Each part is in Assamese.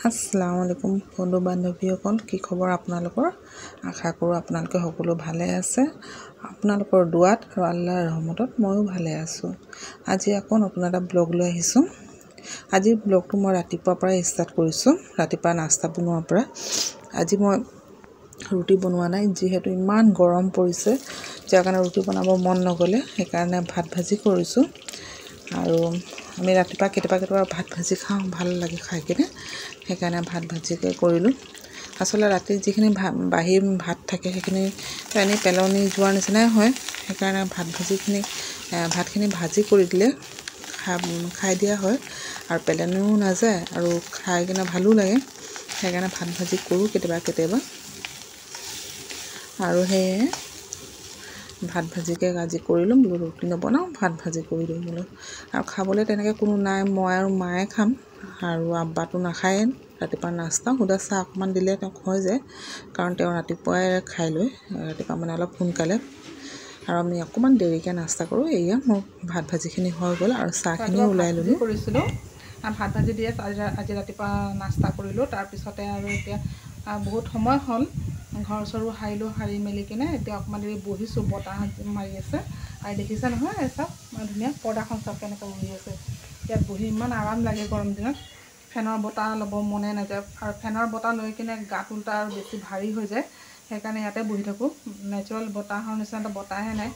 আসসালামু আলাইকুম বন্ধু বান্ধৱীসকল, কি খবৰ আপোনালোকৰ? আশা কৰোঁ আপোনালোকে সকলো ভালে আছে। আপোনালোকৰ দুৱাত আৰু আল্লাহৰ ৰহমতত ময়ো ভালে আছোঁ। আজি আকৌ নতুন এটা ব্লগ লৈ আহিছোঁ। আজিৰ ব্লগটো মই ৰাতিপুৱাৰ পৰাই ষ্টাৰ্ট কৰিছোঁ, ৰাতিপুৱা নাস্তা বনোৱাৰ পৰা। আজি মই ৰুটি বনোৱা নাই, যিহেতু ইমান গৰম পৰিছে, যাৰ কাৰণে ৰুটি বনাব মন নগ'লে, সেইকাৰণে ভাত ভাজি কৰিছোঁ। আৰু আমি ৰাতিপুৱা কেতিয়াবা ভাত ভাজি খাওঁ, ভাল লাগে খাই কিনে, সেইকাৰণে ভাত ভাজিকৈ কৰিলোঁ। আচলতে ৰাতিৰ যিখিনি বাঢ়ি ভাত থাকে সেইখিনি এনেই পেলনি যোৱাৰ নিচিনাই হয়, সেইকাৰণে ভাতখিনি ভাজি কৰি দিলে খাই দিয়া হয় আৰু পেলনিও নাযায় আৰু খাই কিনে ভালো লাগে। সেইকাৰণে ভাত ভাজি কৰোঁ কেতিয়াবা আৰু সেয়ে ভাত ভাজিকৈ আজি কৰিলোঁ। বোলো ৰুটি নবনাওঁ, ভাত ভাজি কৰি দিওঁ বোলো। আৰু খাবলৈ তেনেকৈ কোনো নাই, মই আৰু মায়ে খাম, আৰু আব্বাটো নাখায়ে ৰাতিপুৱা নাস্তা। সুদা চাহ অকণমান দিলে তেওঁক হৈ যায়, কাৰণ তেওঁ ৰাতিপুৱাই খাই লৈ, ৰাতিপুৱা মানে অলপ সোনকালে, আৰু আমি অকণমান দেৰিকৈ নাস্তা কৰোঁ। এয়া মোৰ ভাত ভাজিখিনি হৈ গ'ল আৰু চাহখিনিও ওলাই ল'লোঁ। কৰিছিলোঁ ভাত ভাজি দিয়ে আজি ৰাতিপুৱা নাস্তা কৰিলোঁ। তাৰপিছতে আৰু এতিয়া বহুত সময় হ'ল, ঘৰ চৰো সাৰিলোঁ, সাৰি মেলি কিনে এতিয়া অকণমান দেৰি বহিছোঁ। বতাহ মাৰি আছে আৰু দেখিছে নহয়, চব ধুনীয়া পৰ্দাখন চব কেনেকৈ উৰি আছে। ইয়াত বহি ইমান আৰাম লাগে গৰম দিনত। ফেনৰ বতাহ ল'ব মনে নাযায়, আৰু ফেনৰ বতাহ লৈ কিনে গাত উল্টা আৰু বেছি ভাৰী হৈ যায়। সেইকাৰণে ইয়াতে বহি থাকোঁ। নেচাৰেল বতাহৰ নিচিনা বতাহে নাই।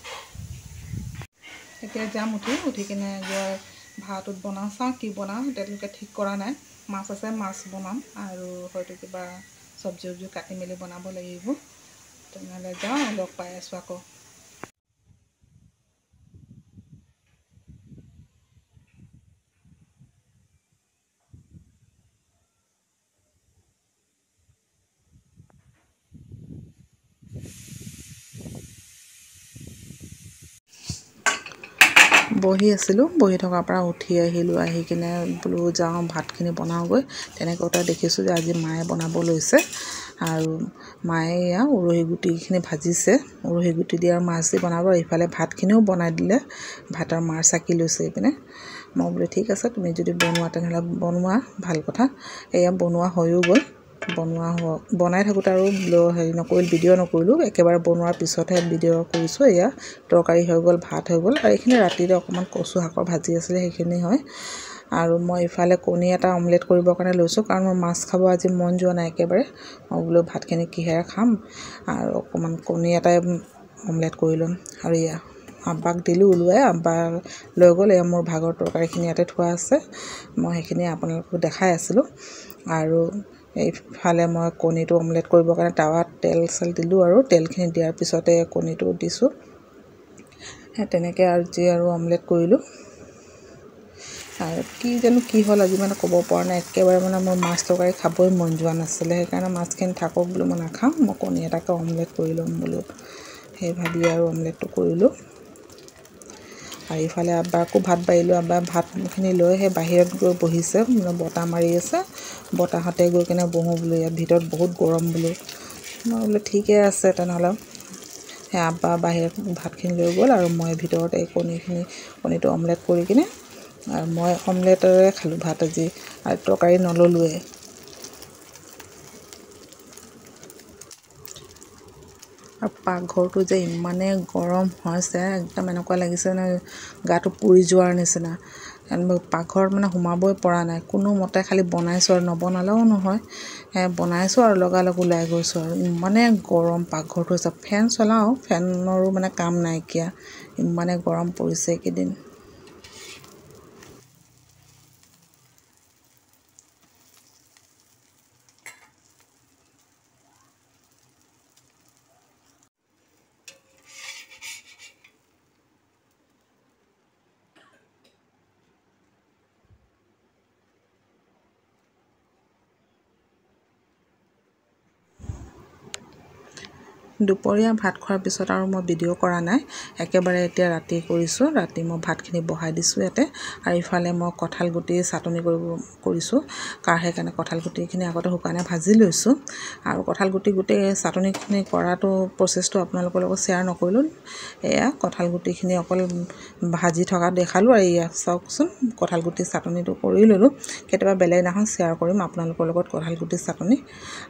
এতিয়া যাম উঠি কিনে গৈ ভাতত বনাওঁ, চাওঁ কি বনাওঁ, এতিয়ালৈকে ঠিক কৰা নাই। মাছ আছে, মাছ বনাম, আৰু হয়তো কিবা চব্জি কাটি মেলি বনাব লাগিব। তেনেহ'লে যাওঁ, লগ পাই আছোঁ আকৌ। বহি আছিলোঁ, বহি থকাৰ পৰা উঠি আহিলোঁ। আহি কিনে বোলো যাওঁ ভাতখিনি বনাওঁগৈ। তেনেকুৱাতে দেখিছোঁ যে আজি মায়ে বনাব লৈছে, আৰু মায়ে এয়া উৰহি গুটিখিনি ভাজিছে। উৰহি গুটি দি আৰু মাছ দি বনাব। ইফালে ভাতখিনিও বনাই দিলে, ভাতৰ মাৰ চাকি লৈছে এইপিনে। মই বোলো ঠিক আছে, তুমি যদি বনোৱা তেনেহ'লে বনোৱা, ভাল কথা। এয়া বনোৱা হৈও গ'ল। বনাই থাকোঁতে আৰু ভিডিঅ' নকৰিলোঁ, একেবাৰে বনোৱাৰ পিছতহে ভিডিঅ' কৰিছোঁ। এয়া তৰকাৰী হৈ গ'ল, ভাত হৈ গ'ল, আৰু এইখিনি ৰাতিৰে অকণমান কচু শাকৰ ভাজি আছিলে, সেইখিনি হয়। আৰু মই ইফালে কণী এটা অমলেট কৰিবৰ কাৰণে লৈছোঁ, কাৰণ মই মাছ খাব আজি মন যোৱা নাই একেবাৰে। মই বোলো ভাতখিনি কিহেৰে খাম, আৰু অকণমান কণী এটাই অমলেট কৰি ল'ম। আৰু এয়া আব্বাক দিলোঁ ওলোৱাই, আব্বা লৈ গ'ল। এয়া মোৰ ভাগৰ তৰকাৰীখিনি ইয়াতে থোৱা আছে, মই সেইখিনি আপোনালোকক দেখাই আছিলোঁ। আৰু এইফালে মই কণীটো অমলেট কৰিবৰ কাৰণে টাৱাত তেল চেল দিলোঁ, আৰু তেলখিনি দিয়াৰ পিছতে কণীটো দিছোঁ। সেই তেনেকৈ আৰু অমলেট কৰিলোঁ। আৰু কি হ'ল আজি মানে ক'ব পৰা নাই, একেবাৰে মানে মোৰ মাছ তৰকাৰী খাবই মন যোৱা নাছিলে। সেইকাৰণে মাছখিনি থাকক বোলো, মই নাখাওঁ, মই কণী এটাকে অমলেট কৰি ল'ম বোলো। সেই ভাবি আৰু অমলেটটো কৰিলোঁ। আৰু ইফালে আব্বাকো ভাত বাঢ়িলোঁ। আব্বাই ভাতখিনি লৈ সেই বাহিৰত গৈ বহিছে, বতাহ মাৰি আছে, বতাহতে গৈ কিনে বহোঁ বোলো, ইয়াত ভিতৰত বহুত গৰম বোলো। মই বোলো ঠিকে আছে তেনেহ'লে। সেই আব্বা বাহিৰত ভাতখিনি লৈ গ'ল, আৰু মই ভিতৰত এই কণীটো অমলেট কৰি কিনে, আৰু মই অমলেটেৰে খালোঁ ভাত আজি, আৰু তৰকাৰী নল'লোৱে। আৰু পাকঘৰটো যে ইমানেই গৰম হৈছে, একদম এনেকুৱা লাগিছে মানে গাটো পুৰি যোৱাৰ নিচিনা। পাকঘৰত মানে সোমাবই পৰা নাই কোনো মতে। খালি বনাইছোঁ, আৰু নবনালেও নহয়, বনাইছোঁ আৰু লগালগ ওলাই গৈছোঁ। আৰু ইমানে গৰম পাকঘৰটো হৈছে। ফেন চলাওঁ, ফেনৰো মানে কাম নাইকিয়া, ইমানে গৰম পৰিছে এইকেইদিন। দুপৰীয়া ভাত খোৱাৰ পিছত আৰু মই ভিডিঅ' কৰা নাই, একেবাৰে এতিয়া ৰাতি কৰিছোঁ। ৰাতি মই ভাতখিনি বহাই দিছোঁ ইয়াতে, আৰু ইফালে মই কঁঠাল গুটি চাটনি কৰিছোঁ। সেইকাৰণে কঁঠাল গুটিখিনি আগতে শুকানে ভাজি লৈছোঁ, আৰু কঁঠাল গুটি গোটেই চাটনিখিনি কৰাটো প্ৰচেছটো আপোনালোকৰ লগত শ্বেয়াৰ নকৰিলোঁ। এয়া কঁঠাল গুটিখিনি অকল ভাজি থকা দেখালোঁ, আৰু এয়া চাওকচোন কঁঠাল গুটি চাটনিটো কৰি ল'লোঁ। কেতিয়াবা বেলেগ দিনাখন শ্বেয়াৰ কৰিম আপোনালোকৰ লগত কঁঠাল গুটি চাটনি।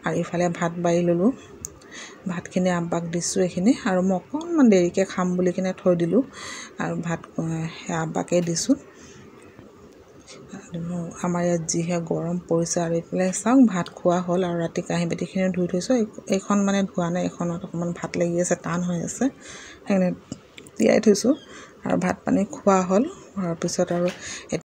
আৰু ইফালে ভাত বাঢ়ি ল'লোঁ, ভাতখিনি আব্বাক দিছোঁ এইখিনি, আৰু মই অকণমান দেৰিকৈ খাম বুলি কিনে থৈ দিলোঁ, আৰু ভাত আব্বাকে দিছোঁ। আমাৰ ইয়াত যিহে গৰম পৰিছে, আৰু এইফালে চাওক ভাত খোৱা হ'ল, আৰু ৰাতি কাঁহী বাতিখিনিও ধুই থৈছোঁ। এইখন মানে ধোৱা নাই, এইখনত অকণমান ভাত লাগি আছে, টান হৈ আছে, সেইকাৰণে তিয়াই থৈছোঁ। আৰু ভাত পানী খোৱা হ'ল, হোৱাৰ পিছত আৰু